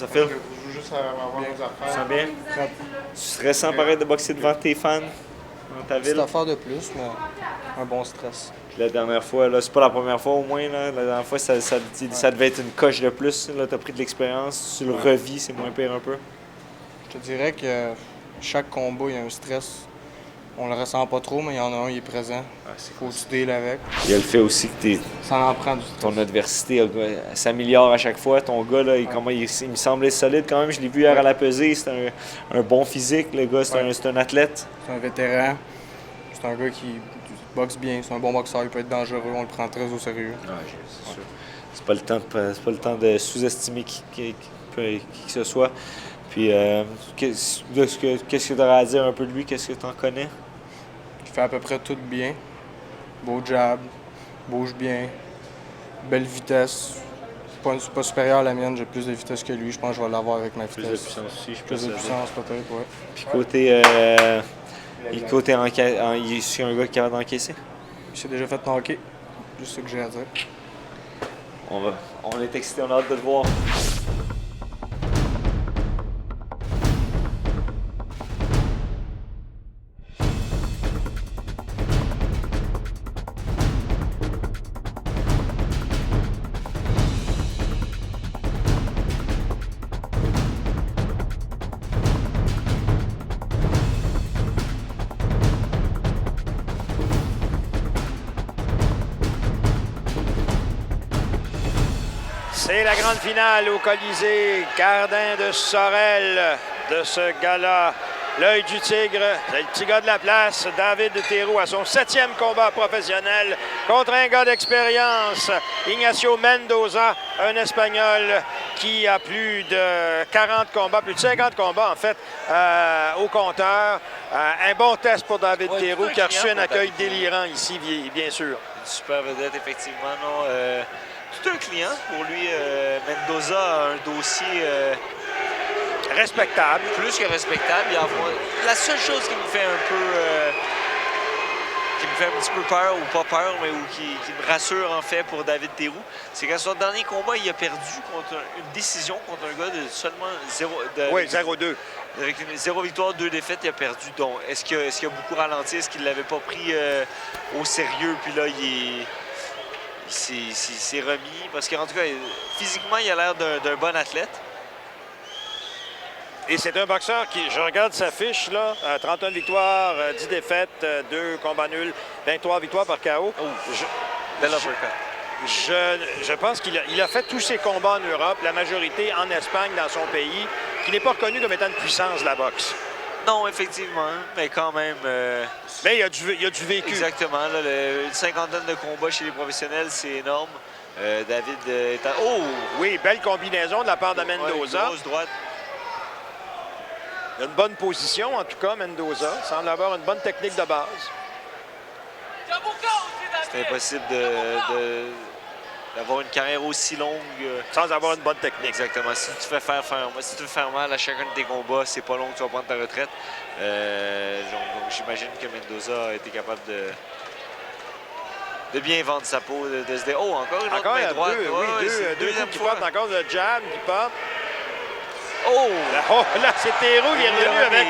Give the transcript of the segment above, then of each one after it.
ça fait? Je joue juste à avoir mes Tu te affaires. sens bien? Tu stressant pareil de boxer devant tes fans dans ta Petite ville? affaire de plus, mais un bon stress. Puis la dernière fois, là, c'est pas la première fois au moins, là. La dernière fois, ça devait être une coche de plus. Là, t'as pris de l'expérience, tu le revis, c'est moins pire un peu. Je te dirais que chaque combat, il y a un stress. On le ressent pas trop, mais il y en a un, il est présent. Ah, c'est Faut se deal avec. Il y a le fait aussi que Ça en prend du stress. ton adversité s'améliore à chaque fois. Ton gars, là, il me semblait solide quand même. Je l'ai vu hier à la pesée. C'est un bon physique, le gars. C'est un athlète. C'est un vétéran. C'est un gars qui boxe bien. C'est un bon boxeur. Il peut être dangereux. On le prend très au sérieux. C'est sûr. C'est pas le temps de sous-estimer qui que ce soit. Puis, qu'est-ce que tu auras à dire un peu de lui? Qu'est-ce que tu en connais? Il fait à peu près tout bien. Beau jab. Bouge bien. Belle vitesse. C'est pas supérieur à la mienne. J'ai plus de vitesse que lui. Je pense que je vais l'avoir avec ma vitesse. Plus de puissance aussi, je Plus pense. de puissance peut-être, ouais. Puis il est un gars qui est capable d'encaisser. Il s'est déjà fait knocker. Juste ce que j'ai à dire. On est excités, on a hâte de te voir. C'est la grande finale au Colisée. Gardin de Sorel de ce gala. L'œil du tigre, c'est le petit gars de la place, David Théroux, à son 7e combat professionnel contre un gars d'expérience, Ignacio Mendoza, un Espagnol qui a plus de 40 combats, plus de 50 combats en fait, au compteur. Un bon test pour David Théroux qui a reçu un accueil délirant ici, bien sûr. Une super vedette, effectivement. Non, tout un client pour lui. Mendoza a un dossier Respectable. plus que respectable. La seule chose qui me fait un peu. Qui me fait un petit peu peur, ou pas peur, mais qui me rassure en fait pour David Théroux, c'est qu'à son dernier combat, il a perdu contre une décision contre un gars de seulement 0. Oui, 0-2. Avec une 0 victoire, 2 défaites, il a perdu. Donc, est-ce qu'il a beaucoup ralenti? Est-ce qu'il ne l'avait pas pris au sérieux? Puis là, il s'est remis. Parce qu'en tout cas, physiquement, il a l'air d'un bon athlète. Et c'est un boxeur qui, je regarde sa fiche, là, 31 victoires, 10 défaites, 2 combats nuls, 23 victoires par KO. Bel uppercut. Je pense qu'il a fait tous ses combats en Europe, la majorité en Espagne, dans son pays, qui n'est pas reconnu comme étant une puissance de la boxe. Non, effectivement, mais quand même... Mais il y a du vécu. Exactement. Là, une cinquantaine de combats chez les professionnels, c'est énorme. David est à... Oh! Oui, belle combinaison de la part de Mendoza. Ouais, grosse droite. Il a une bonne position, en tout cas, Mendoza. Il semble avoir une bonne technique de base. C'est impossible d'avoir une carrière aussi longue. Sans avoir une bonne technique. Exactement. Si tu veux faire mal à chacun de tes combats, c'est pas long que tu vas prendre ta retraite. Donc j'imagine que Mendoza a été capable de bien vendre sa peau, de se dire « Oh, encore une autre main droite. » Deux coups qui portent, encore le jab qui porte. Oh! Là, c'est Théroux qui est revenu avec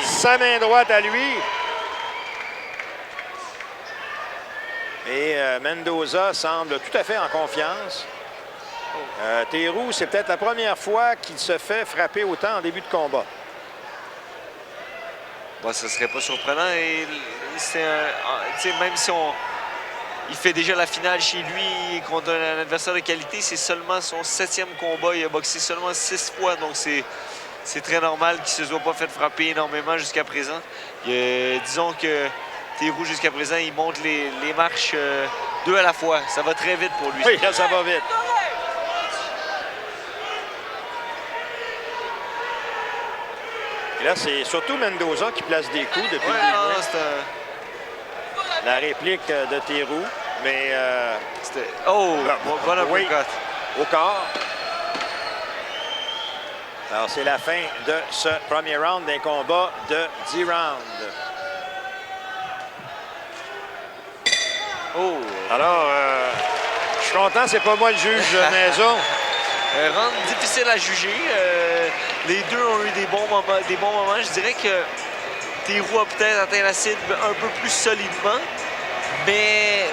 sa main droite à lui. Et Mendoza semble tout à fait en confiance. Théroux, c'est peut-être la première fois qu'il se fait frapper autant en début de combat. Bon, ça serait pas surprenant. Et même si il fait déjà la finale chez lui contre un adversaire de qualité, c'est seulement son 7e combat. Il a boxé seulement 6 fois, donc c'est très normal qu'il ne se soit pas fait frapper énormément jusqu'à présent. Disons que Théroux, jusqu'à présent, il monte les marches 2 à la fois. Ça va très vite pour lui. Oui, là, ça va vite. Et là, c'est surtout Mendoza qui place des coups depuis le début. La réplique de Théroux, mais... bon uppercut. Au corps. Alors, c'est la fin de ce premier round d'un combat de 10 rounds. Alors, je suis content, c'est pas moi le juge maison. Round difficile à juger. Les deux ont eu des bons moments. Je dirais que Théroux a peut-être atteint la cible un peu plus solidement, mais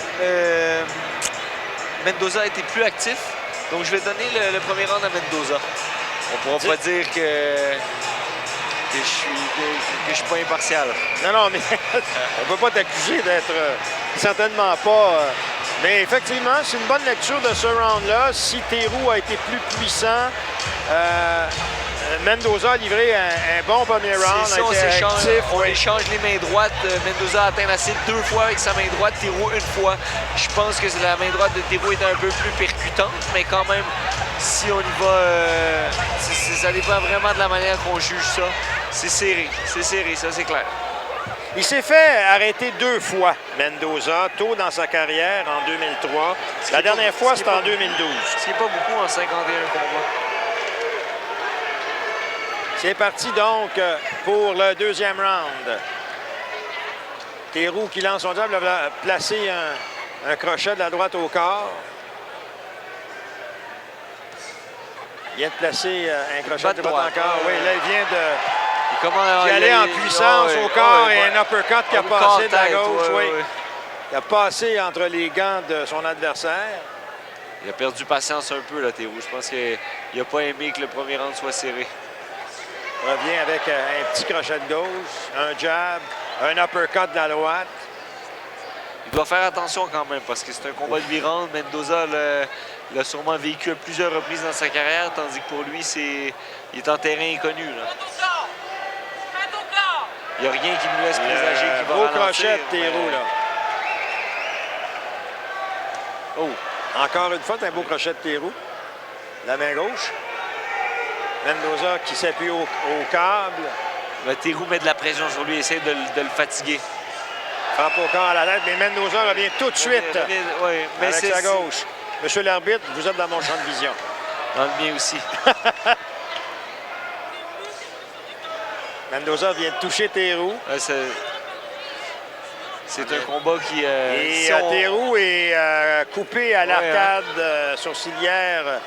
Mendoza a été plus actif. Donc, je vais donner le premier round à Mendoza. On pourra pas dire que je suis pas impartial. Non, mais on peut pas t'accuser d'être certainement pas... mais effectivement, c'est une bonne lecture de ce round-là. Si Théroux a été plus puissant, Mendoza a livré un bon premier round. Ça, on échange les mains droites. Mendoza a atteint la cible 2 fois avec sa main droite, Théroux 1 fois. Je pense que la main droite de Théroux est un peu plus percutante, mais quand même, si on y va, ça dépend vraiment de la manière qu'on juge ça. C'est serré, ça c'est clair. Il s'est fait arrêter 2 fois, Mendoza, tôt dans sa carrière, en 2003. La dernière fois, c'était en 2012. Ce qui n'est pas beaucoup en 51 combats. C'est parti donc pour le deuxième round. Théroux qui lance son jab, a placé un crochet de la droite au corps. Il vient de placer un crochet de droite encore. Oui, là, il vient d'y aller en puissance au corps et un uppercut qui a passé de la gauche. Oui. Il a passé entre les gants de son adversaire. Il a perdu patience un peu, là, Théroux. Je pense qu'il n'a pas aimé que le premier round soit serré. Revient avec un petit crochet de gauche, un jab, un uppercut de la droite. Il doit faire attention quand même parce que c'est un combat de 8 rounds. Mendoza l'a sûrement vécu à plusieurs reprises dans sa carrière, tandis que pour lui, il est en terrain inconnu. Là. Il n'y a rien qui nous laisse présager qu'il va beau ralentir. crochet de Théroux, là. Oh, encore une fois, c'est un beau crochet de Théroux. La main gauche. Mendoza qui s'appuie au câble. Théroux met de la pression sur lui, essaie de le fatiguer. Frappe au corps à la tête, mais Mendoza revient tout de suite mais avec sa gauche. Monsieur l'arbitre, vous êtes dans mon champ de vision. Dans le mien aussi. Mendoza vient de toucher Théroux. C'est un combat qui... et Théroux est coupé à l'arcade sourcilière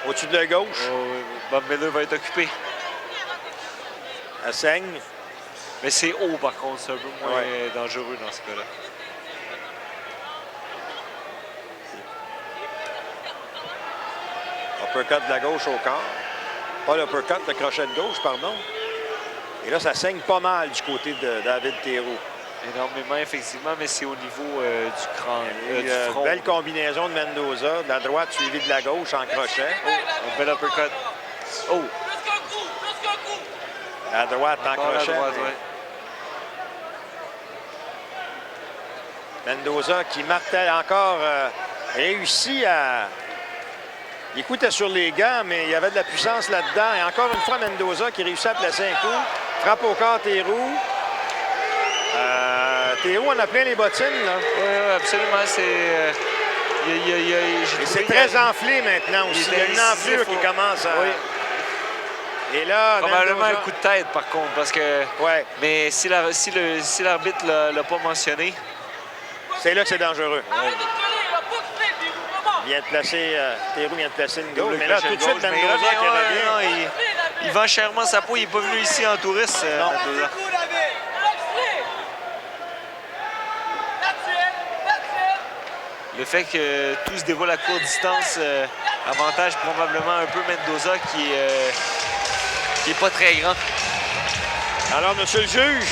au-dessus de la gauche. Bob Miller va être occupé. Elle saigne. Mais c'est haut, par contre. C'est un peu moins dangereux dans ce cas-là. Uppercut de la gauche au corps. Pas l'uppercut, le crochet de gauche, pardon. Et là, ça saigne pas mal du côté de David Théroux. Énormément, effectivement, mais c'est au niveau du crâne, du front. Belle combinaison de Mendoza, de la droite suivie de la gauche en crochet. Un bel uppercut. Oh! La droite en crochet. La droite, Mendoza qui martèle encore, réussit à... Il écoutait sur les gants, mais il y avait de la puissance là-dedans. Et encore une fois, Mendoza qui réussit à placer un coup. Frappe au corps Théroux. Théroux en a plein les bottines, là. Oui, absolument. C'est très enflé maintenant aussi. Il y a une enflure qui commence à... Oui. Et là, probablement Mendoza... un coup de tête, par contre, parce que... Ouais. Mais si l'arbitre ne l'a pas mentionné... C'est là que c'est dangereux. Il vient de placer... Théroux vient de placer une gauche. Mais là, tout de suite, Mendoza qui revient. Il vend chèrement sa peau. Il n'est pas venu ici en touriste, Mendoza. Le fait que tout se dévoile à courte distance avantage probablement un peu Mendoza qui est pas très grand. Alors, monsieur le juge?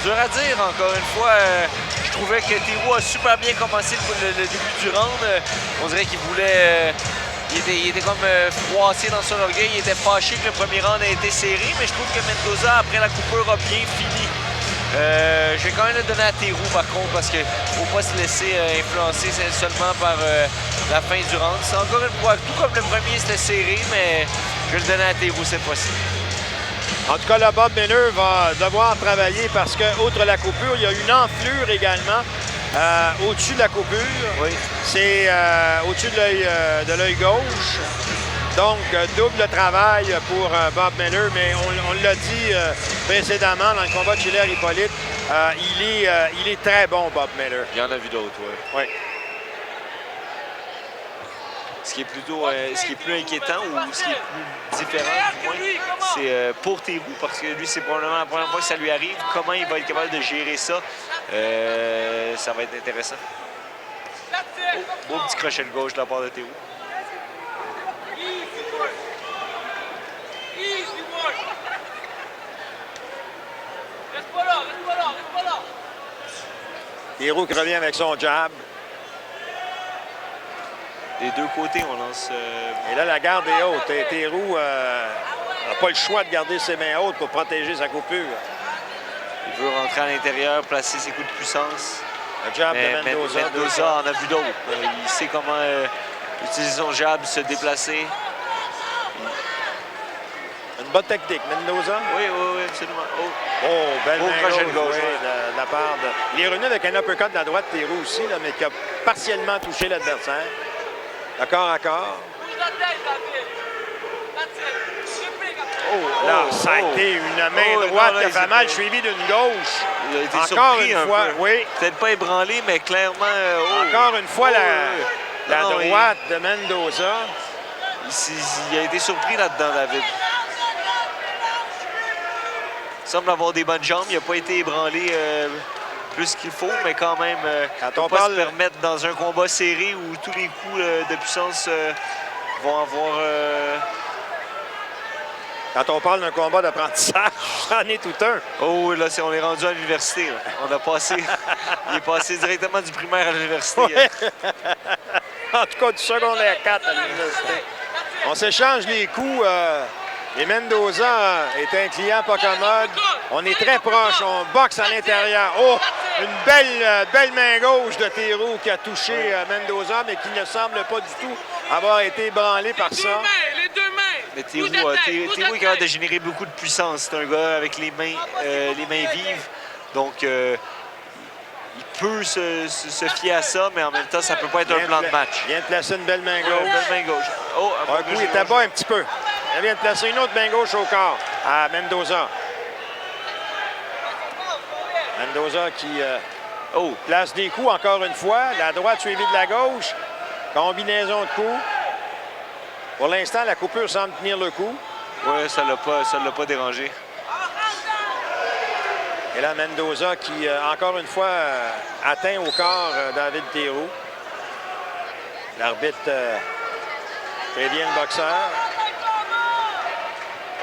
Dur à dire, encore une fois. Je trouvais que Théroux a super bien commencé le début du round. On dirait qu'il voulait... il était comme froissé dans son orgueil. Il était fâché que le premier round a été serré, mais je trouve que Mendoza, après la coupure, a bien fini. Je vais quand même le donner à Théroux, par contre, parce qu'il ne faut pas se laisser influencer seulement par la fin du round. C'est encore une fois, tout comme le premier, c'était serré, mais je vais le donner à Théroux cette fois-ci. En tout cas, là, Bob Miller va devoir travailler parce que, outre la coupure, il y a une enflure également au-dessus de la coupure. Oui. C'est au-dessus de l'œil gauche. Donc, double travail pour Bob Miller, mais on l'a dit précédemment dans le combat de Chiller-Hippolyte, il est très bon, Bob Miller. Il y en a vu d'autres, oui. Oui. Ce qui est plutôt, ce qui est plus inquiétant ou ce qui est plus différent, du moins, c'est pour Théroux, parce que lui, c'est probablement la première fois que ça lui arrive. Comment il va être capable de gérer ça? Ça va être intéressant. Oh, beau petit crochet de gauche de la part de Théroux. Théroux qui revient avec son jab. Des deux côtés, on lance... Et là, la garde est haute. Et Théroux n'a pas le choix de garder ses mains hautes pour protéger sa coupure. Il veut rentrer à l'intérieur, placer ses coups de puissance. Le jab de Mendoza. Mendoza en a vu d'autres. Il sait comment utiliser son jab, se déplacer. Une bonne technique, Mendoza. Oui, absolument. Oh, belle main crochet de gauche, gauche. oui, de la part de... Il est revenu avec un uppercut de la droite, Théroux aussi, là, mais qui a partiellement touché l'adversaire. De corps à corps. Oh, là, ça a été une main droite qui a fait mal, suivie d'une gauche. Il a été encore surpris une fois, oui. Peut-être pas ébranlé, mais clairement... Encore une fois, la droite de Mendoza. Il a été surpris là-dedans, David. Il semble avoir des bonnes jambes. Il n'a pas été ébranlé plus qu'il faut, mais quand même, quand on peut pas parle... se permettre dans un combat serré où tous les coups de puissance vont avoir... Quand on parle d'un combat d'apprentissage, c'en est tout un. Oh, là, on est rendu à l'université. On a passé... Il est passé directement du primaire à l'université. Ouais. En tout cas, du secondaire 4 à l'université. On s'échange les coups. Et Mendoza est un client pas commode. On est très proche. On boxe à l'intérieur. Oh, une belle main gauche de Théroux qui a touché Mendoza, mais qui ne semble pas du tout avoir été ébranlé par ça. Les deux mains. Mais Théroux est capable de générer beaucoup de puissance. C'est un gars avec les mains vives. Donc, il peut se fier à ça, mais en même temps, ça ne peut pas être un plan de match. Il vient de placer une belle main gauche. Belle main gauche. Oh, un coup, il était bas un petit peu. Il vient de placer une autre main gauche au corps à Mendoza. Mendoza qui place des coups encore une fois. La droite suivie de la gauche. Combinaison de coups. Pour l'instant, la coupure semble tenir le coup. Oui, ça ne l'a pas dérangé. Et là, Mendoza qui, encore une fois, atteint au corps David Théroux. L'arbitre prévient le boxeur.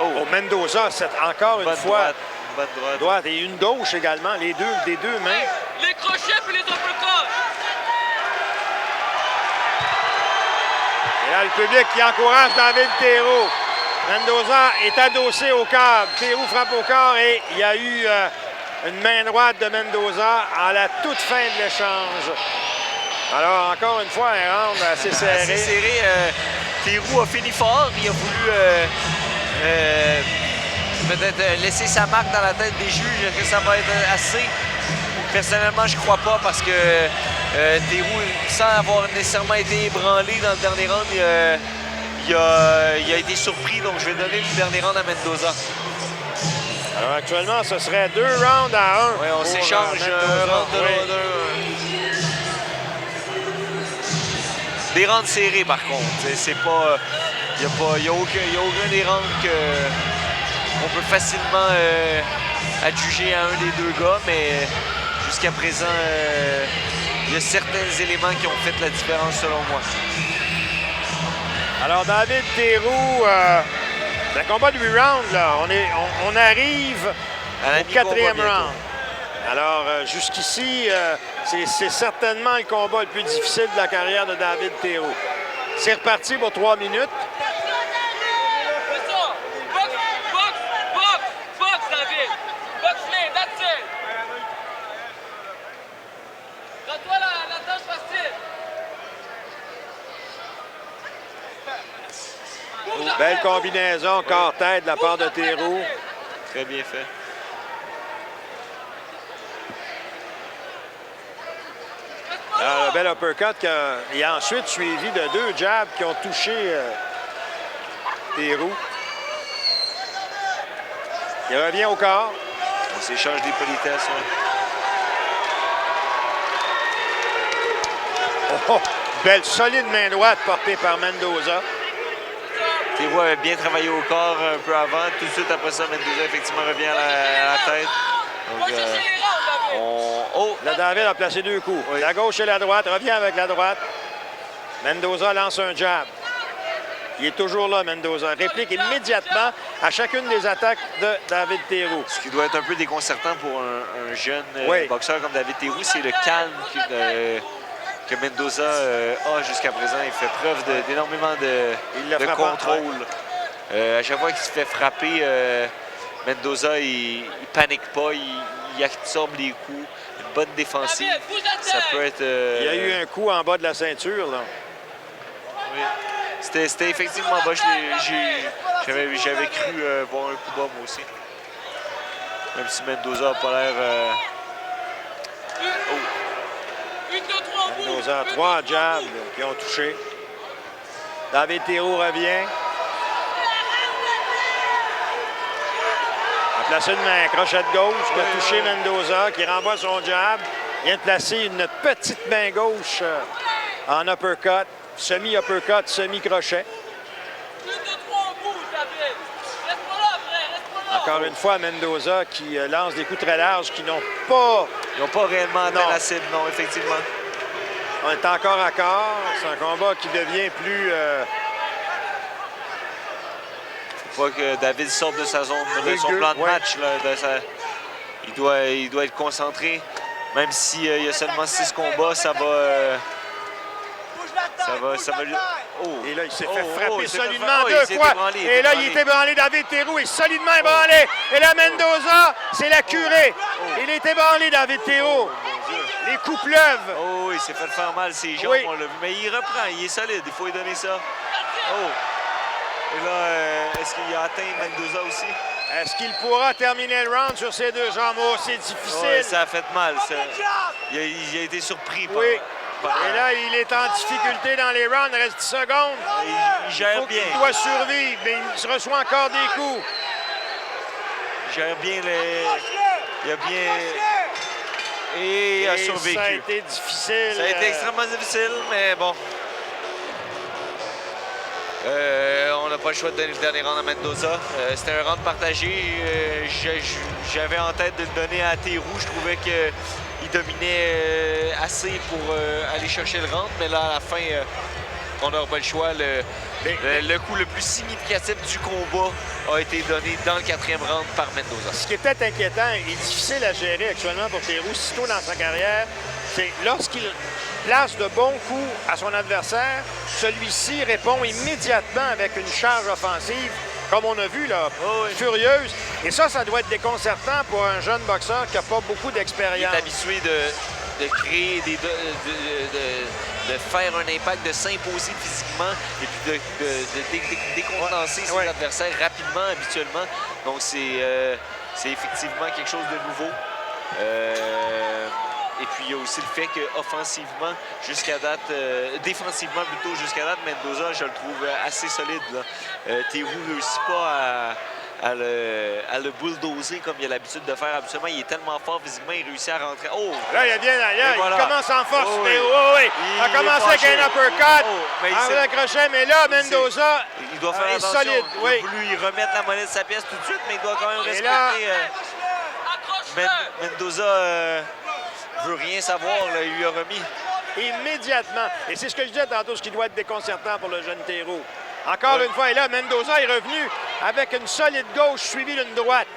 Oh, Mendoza, c'est encore une fois droite et une gauche également, des deux mains. Les crochets puis les uppercuts. Et là, le public qui encourage David Théroux. Mendoza est adossé au câble. Théroux frappe au corps et il y a eu une main droite de Mendoza à la toute fin de l'échange. Alors, encore une fois, un round assez serré. Assez serré. Théroux a fini fort. Il a voulu peut-être laisser sa marque dans la tête des juges. Est-ce que ça va être assez? Personnellement, je ne crois pas parce que Théroux, sans avoir nécessairement été ébranlé dans le dernier round, il a été surpris. Donc, je vais donner le dernier round à Mendoza. Alors, actuellement, ce serait 2 rounds à 1. Oui, on s'échange un round de l'autre. Des rounds serrés, par contre. C'est pas... Il n'y a aucun des rounds qu'on peut facilement adjuger à un des deux gars, mais jusqu'à présent, il y a certains éléments qui ont fait la différence selon moi. Alors, David Théroux, le combat de 8 rounds, là, on arrive au 4e round. Alors, jusqu'ici, c'est certainement le combat le plus difficile de la carrière de David Théroux. C'est reparti pour 3 minutes. Box, David. Box-les, that's it. Donne-toi la tâche facile. Belle combinaison, corps-tête de la part de Théroux. Très bien fait. Alors, le bel uppercut qui a ensuite suivi de 2 jabs qui ont touché Théroux. Il revient au corps. On s'échange des politesses. Ouais. Oh, Belle, solide main droite portée par Mendoza. Théroux avait bien travaillé au corps un peu avant. Tout de suite après ça, Mendoza effectivement revient à la tête. Donc, Va chercher les rounds, David. oh, Là, David a placé 2 coups. Oui. La gauche et la droite, revient avec la droite. Mendoza lance un jab. Il est toujours là, Mendoza. Réplique immédiatement à chacune des attaques de David Théroux. ce qui doit être un peu déconcertant pour un jeune Oui. boxeur comme David Théroux, c'est le calme que Mendoza a jusqu'à présent. Il fait preuve d'énormément Il le de frappe, contrôle. À chaque fois qu'il se fait frapper, Mendoza, il panique pas, il absorbe les coups. Une bonne défensive. David, bouge la Ça tête. peut être... Il y a eu un coup en bas de la ceinture, là. oui. C'était effectivement bas. J'avais cru voir un coup bas, moi aussi. Même si Mendoza n'a pas l'air... Une, deux, trois, bouge. Mendoza, 3 jabs qui ont touché. David Théroux revient. A placé une main, crochet de gauche, qui a touché Mendoza, qui renvoie son jab. Il vient de placer une petite main gauche en uppercut, semi-uppercut, semi-crochet. Une, deux, trois, bouge, David. Reste pas là, frère. Reste pas là. Encore une fois, Mendoza qui lance des coups très larges qui n'ont pas... Ils n'ont pas réellement atteint Non. la cible, non, effectivement. On est encore à corps. C'est un combat qui devient plus... Faut pas que David sorte de sa zone, de son Rugueux, plan de ouais. match. Là, il doit être concentré. Même s'il y a seulement 6 combats, ça va lui... Oh. Et là, il s'est Oh, fait oh, frapper il s'est fait solidement frapper. Oh, il 2 s'est fois. ébranlé, Et là, il est ébranlé. David Théroux est solidement ébranlé. Et là, Mendoza, c'est la curée. Il est ébranlé, David Théroux. Les coups pleuvent. Oh, il s'est fait faire mal ses jambes, Oui. on l'a vu. Mais il reprend, il est solide, il faut lui donner ça. Oh! Et là, est-ce qu'il a atteint Mendoza aussi? Est-ce qu'il pourra terminer le round sur ses 2 jambes? Oh, c'est difficile. Ouais, ça a fait mal. Il a été surpris par... Oui. par- Et là, il est en difficulté dans les rounds. Il reste 10 secondes. il gère bien. Il doit survivre, mais il se reçoit encore des coups. Il gère bien les... Il a bien... Et il a Et survécu. ça a été difficile. Ça a été extrêmement difficile, mais bon. On n'a pas le choix de donner le dernier round à Mendoza. C'était un round partagé. J'avais en tête de le donner à Théroux. Je trouvais qu'il dominait assez pour aller chercher le round. Mais là, à la fin, on n'aura pas le choix. Le coup le plus significatif du combat a été donné dans le 4e round par Mendoza. Ce qui est peut-être inquiétant et difficile à gérer actuellement pour Théroux, si tôt dans sa carrière, c'est lorsqu'il place de bons coups à son adversaire, celui-ci répond immédiatement avec une charge offensive, comme on a vu, là, Oh oui. furieuse. Et ça doit être déconcertant pour un jeune boxeur qui n'a pas beaucoup Il d'expérience. est habitué de créer de faire un impact, de s'imposer physiquement et puis de décontenancer ses Ouais. adversaires rapidement, habituellement. Donc, c'est effectivement quelque chose de nouveau. Et puis, il y a aussi le fait qu'offensivement, jusqu'à date, défensivement plutôt, jusqu'à date, Mendoza, je le trouve assez solide. Théroux ne réussit pas à le bulldozer comme il a l'habitude de faire absolument. Il est tellement fort physiquement, il réussit à rentrer. Oh! Là, il y a bien d'ailleurs. Et voilà. Il commence en force, Oh oui. Théroux. Oh, oui. Il Il a commencé est avec fâché. un uppercut, Oh, mais il avec s'est- le crochet, mais là, il s'est- Mendoza Il doit faire est attention. solide. Il Oui. a voulu y remettre la monnaie de sa pièce tout de suite, mais il doit quand même Et respecter. là- Accroche-le. Mendoza veut rien savoir, là, il lui a remis. Immédiatement. Et c'est ce que je disais tantôt, ce qui doit être déconcertant pour le jeune Théroux. Encore une fois, et là, Mendoza est revenu avec une solide gauche suivie d'une droite.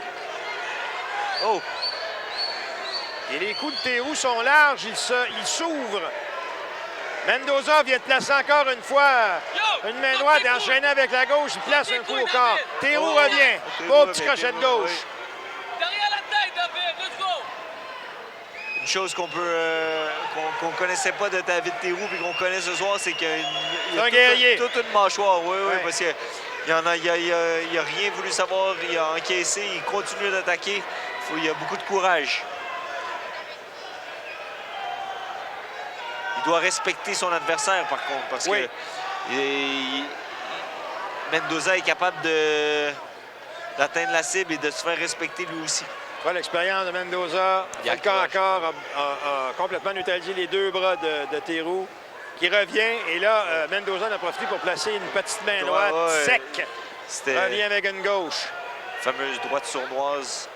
Oh! Et les coups de Théroux sont larges, il s'ouvre. Mendoza vient de placer encore une fois une main droite et enchaîné avec la gauche, il place un coup au corps. Théroux Oh. revient. Théroux Beau revient, petit crochet de Théroux, gauche. oui. Derrière la tête, David. Let's go. Une chose qu'on connaissait pas de David Théroux et qu'on connaît ce soir, c'est qu'il y C'est a un guerrier. toute une mâchoire. Oui, oui, Ouais. parce qu'il il a rien voulu savoir, il a encaissé, il continue d'attaquer. Il y a beaucoup de courage. Il doit respecter son adversaire, par contre, parce Oui. que Mendoza est capable d'atteindre la cible et de se faire respecter lui aussi. Voilà, l'expérience de Mendoza. Il y a Le corps à courage. corps a complètement neutralisé les 2 bras de Théroux. qui revient. Et là, Mendoza en a profité pour placer une petite main droite sec. Revient avec une gauche. Fameuse droite sournoise.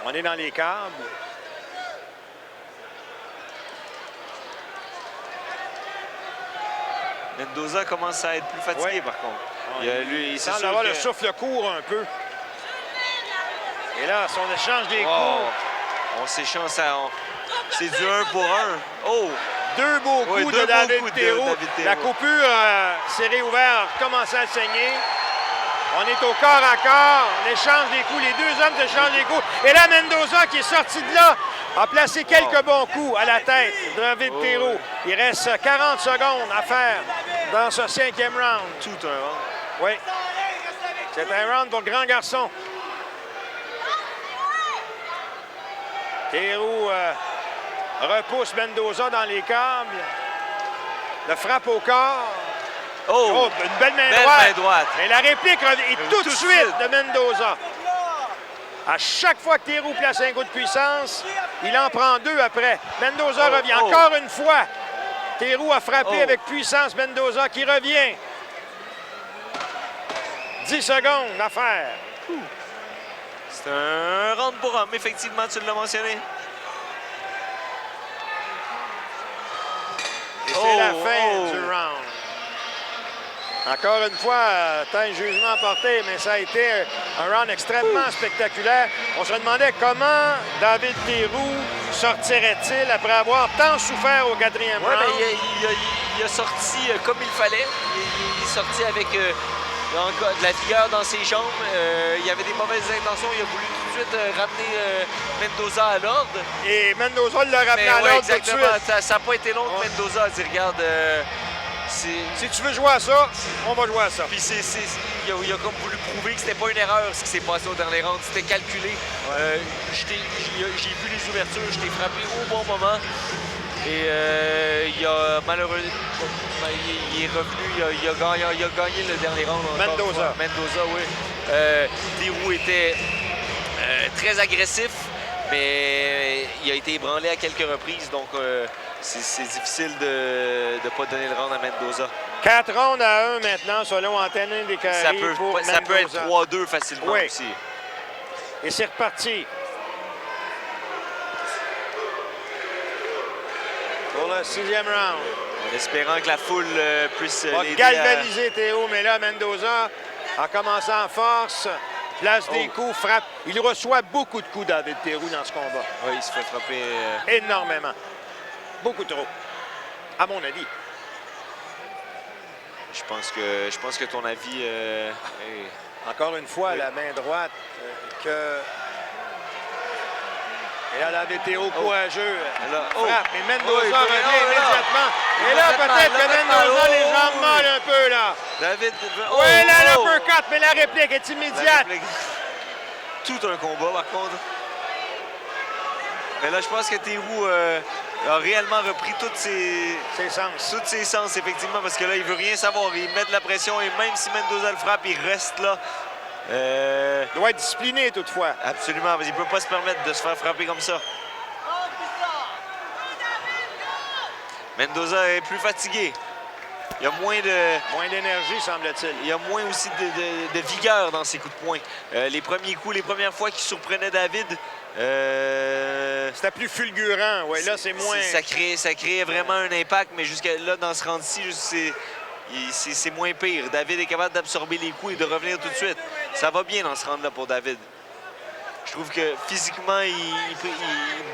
On est dans les câbles. Mendoza commence à être plus fatigué, par contre. Il semble avoir le souffle court un peu. Et là, son échange des coups. On s'échange ça. C'est du 1 pour 1. Oh! Deux beaux coups de David Théroux. La coupure s'est réouverte, a commencé à saigner. On est au corps à corps. L'échange des coups. Les deux hommes s'échangent des coups. Et là, Mendoza, qui est sorti de là, a placé quelques bons coups à la tête de David Théroux. Il reste 40 secondes à faire dans ce 5e round. Tout un round. Oui. C'est un round pour le grand garçon. Théroux repousse Mendoza dans les câbles. Le frappe au corps. Oh! Une belle main droite. Mais la réplique est tout de suite de Mendoza. À chaque fois que Théroux place un coup de puissance, il en prend deux après. Mendoza revient encore une fois. Théroux a frappé avec puissance Mendoza qui revient. 10 secondes à faire. C'est un round pour homme, effectivement, tu l'as mentionné. Et c'est la fin du round. Encore une fois, un jugement porté, mais ça a été un round extrêmement spectaculaire. On se demandait comment David Théroux sortirait-il après avoir tant souffert au 4e round. Il a sorti comme il fallait. Il est sorti avec de la vigueur dans ses jambes. Il y avait des mauvaises intentions. Il a voulu tout de suite ramener Mendoza à l'ordre. Et Mendoza l'a ramené à l'ordre tout de suite. Ça n'a pas été long que Mendoza a dit, regarde... si tu veux jouer à ça, on va jouer à ça. Puis il a comme voulu prouver que c'était pas une erreur ce qui s'est passé au dernier round. C'était calculé. J'ai vu les ouvertures, je t'ai frappé au bon moment. Et il a malheureusement, il est revenu, il a gagné le dernier round. Mendoza. Mendoza, oui. Théroux était très agressif, mais il a été ébranlé à quelques reprises. Donc, c'est difficile de ne pas donner le round à Mendoza. 4 rounds à 1 maintenant, selon Antonin Descaries pour Mendoza. Ça peut être 3-2 facilement aussi. Et c'est reparti. Pour le 6e round. En espérant que la foule puisse va galvaniser Théo, mais là, Mendoza a commencé en force. Place des coups, frappe. Il reçoit beaucoup de coups, David Théroux, dans ce combat. Oui, il se fait frapper... énormément. Beaucoup trop, à mon avis. Je pense que ton avis... Encore une fois, la main droite Et là, David Théroux courageux. Frappe. Et Mendoza revient immédiatement. Et là, peut-être que Mendoza les jambes molles un peu, là. David... Oui, là, l'uppercut, mais la réplique est immédiate. Tout un combat, par contre. Mais là, je pense que Théroux a réellement repris tous ses sens, effectivement, parce que là, il veut rien savoir. Il met de la pression et même si Mendoza le frappe, il reste là. Il doit être discipliné, toutefois. Absolument, mais il ne peut pas se permettre de se faire frapper comme ça. Mendoza est plus fatigué. Il y a moins d'énergie, semble-t-il. Il y a moins aussi de vigueur dans ses coups de poing. Les premiers coups, les premières fois qu'il surprenait David... C'était plus fulgurant. Ouais, là, c'est moins... Ça crée vraiment un impact, mais jusqu'à là, dans ce round-ci, c'est moins pire. David est capable d'absorber les coups et de revenir tout de suite. Ça va bien dans ce round-là pour David. Je trouve que physiquement, il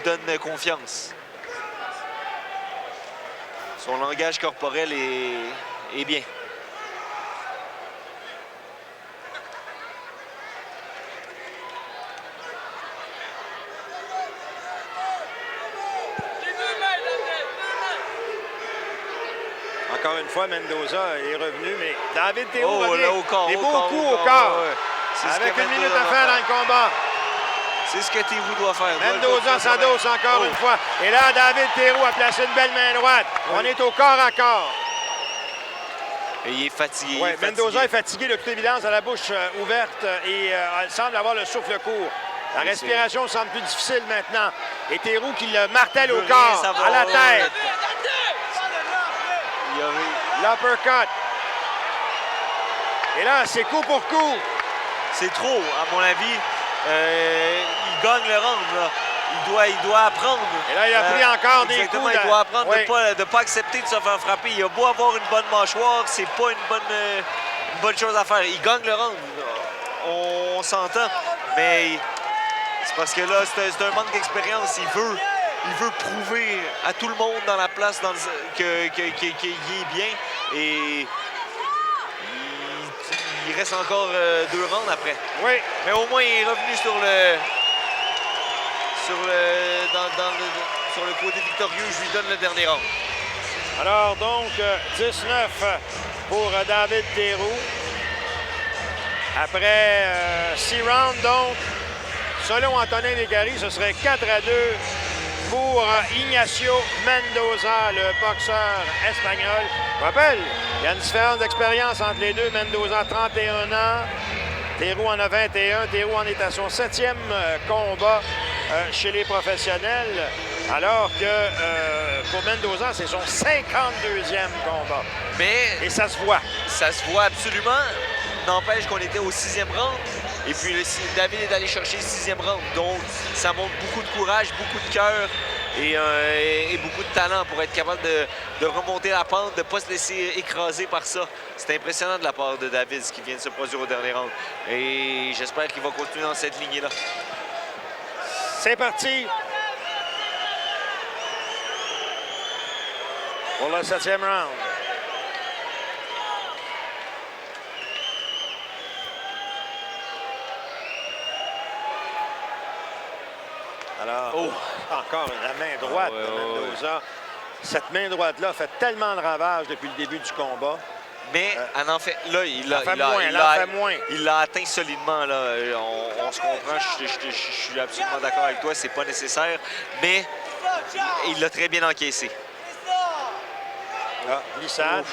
donne confiance. Son langage corporel est bien. Encore une fois, Mendoza est revenu, mais David Théroux revient. Là, au corps, des beaux coups au corps. Avec une minute à faire dans le combat. C'est ce que Théroux doit faire. Mendoza s'adosse encore une fois. Et là, David Théroux a placé une belle main droite. On est au corps à corps. Et il est fatigué. Mendoza est fatigué de toute évidence, à la bouche ouverte et il semble avoir le souffle court. La respiration semble plus difficile maintenant. Et Théroux qui le martèle au Rien corps, savoir. à la tête. Il y avait- L'uppercut. Et là, c'est coup pour coup. C'est trop, à mon avis. Il gagne le round, là. Il doit apprendre. Et là, il a pris encore des exactement, coups. il doit apprendre Oui. de pas accepter de se faire frapper. Il a beau avoir une bonne mâchoire, c'est pas une bonne chose à faire. Il gagne le round. On s'entend. Mais c'est parce que là, c'est un manque d'expérience. Il veut prouver à tout le monde dans la place qu'il est bien. Et il reste encore 2 rounds après. Oui. Mais au moins, il est revenu sur le côté victorieux. Je lui donne le dernier round. Alors donc, 19 pour David Théroux. Après 6 rounds, donc, selon Antonin Légaré, ce serait 4-2 pour Ignacio Mendoza, le boxeur espagnol. Je rappelle, il y a une différence d'expérience entre les deux. Mendoza, 31 ans. Théroux en a 21. Théroux en est à son 7e combat chez les professionnels, alors que pour Mendoza, c'est son 52e combat. Mais Et ça se voit. ça se voit absolument. N'empêche qu'on était au 6e round. Et puis David est allé chercher le 6e round. Donc, ça montre beaucoup de courage, beaucoup de cœur et beaucoup de talent pour être capable de remonter la pente, de ne pas se laisser écraser par ça. C'est impressionnant de la part de David, ce qui vient de se produire au dernier round. Et j'espère qu'il va continuer dans cette lignée-là. C'est parti pour le 7e round. Alors, encore la main droite de Mendoza. Cette main droite-là fait tellement de ravages depuis le début du combat. Mais elle en fait, là, il l'a atteint solidement. Là. On se comprend, je suis absolument d'accord avec toi, c'est pas nécessaire. Mais il l'a très bien encaissé. Ah, glissade.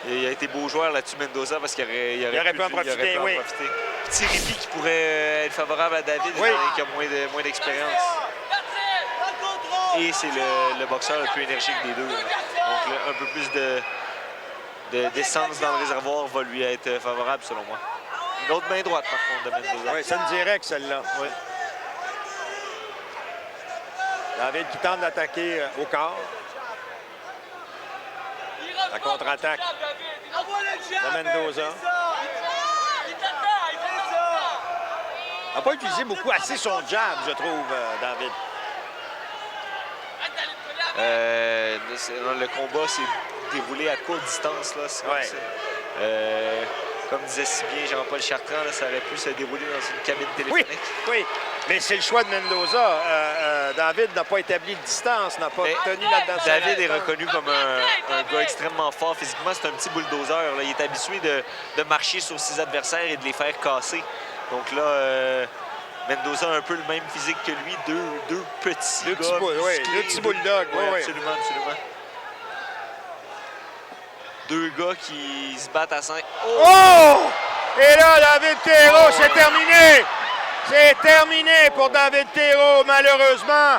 Il a été beau joueur là-dessus, Mendoza, parce qu'il aurait pu en profiter, oui. Petit répit qui pourrait être favorable à David, Oui. qui a moins d'expérience. Et c'est le boxeur le plus énergique des deux. Donc, un peu plus d'essence dans le réservoir va lui être favorable, selon moi. Une autre main droite, par contre, de Mendoza. Oui, c'est une directe, celle-là. Oui. David qui tente d'attaquer au corps. La contre-attaque de Mendoza. Il n'a pas utilisé beaucoup assez son jab, je trouve, David. Le combat s'est déroulé à courte distance. Là, Ouais. Comme disait si bien Jean-Paul Chartrand, là, ça aurait pu se dérouler dans une cabine téléphonique. Oui, mais c'est le choix de Mendoza. David n'a pas établi de distance, n'a pas tenu là-dedans. David est reconnu comme un gars extrêmement fort physiquement. C'est un petit bulldozer. Là. Il est habitué de marcher sur ses adversaires et de les faire casser. Donc là, Mendoza a un peu le même physique que lui. Deux petits gars. Deux petits bulldogs. Oui, absolument, absolument. Deux gars qui se battent à 5. Oh! Et là, David Théroux, c'est terminé! C'est terminé pour David Théroux, malheureusement.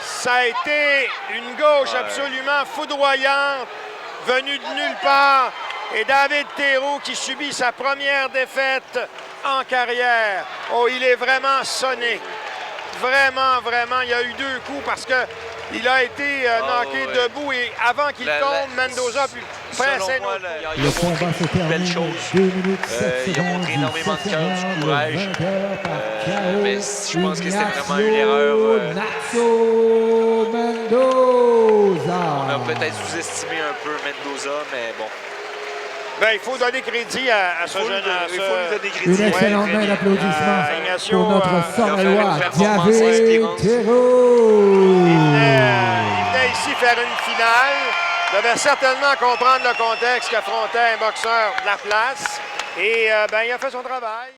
Ça a été une gauche absolument foudroyante, venue de nulle part. Et David Théroux qui subit sa première défaite en carrière. Oh, il est vraiment sonné. Vraiment, vraiment. Il y a eu 2 coups parce que il a été knocké debout et avant qu'il tombe, Mendoza a pu presser moi, un autre. il a montré une belle chose. Il a montré énormément de cœur, du courage. Mais je pense que c'était vraiment une erreur. On a peut-être sous-estimé un peu Mendoza, mais bon. Ben, il faut donner crédit à ce jeune homme. Il faut lui donner crédit. Une excellente main d'applaudissements Ignacio, pour notre il a Sorellois, fait une performance David inspirante. Théroux. Il venait ici faire une finale. Il devait certainement comprendre le contexte qu'affrontait un boxeur de la place. Et ben, il a fait son travail.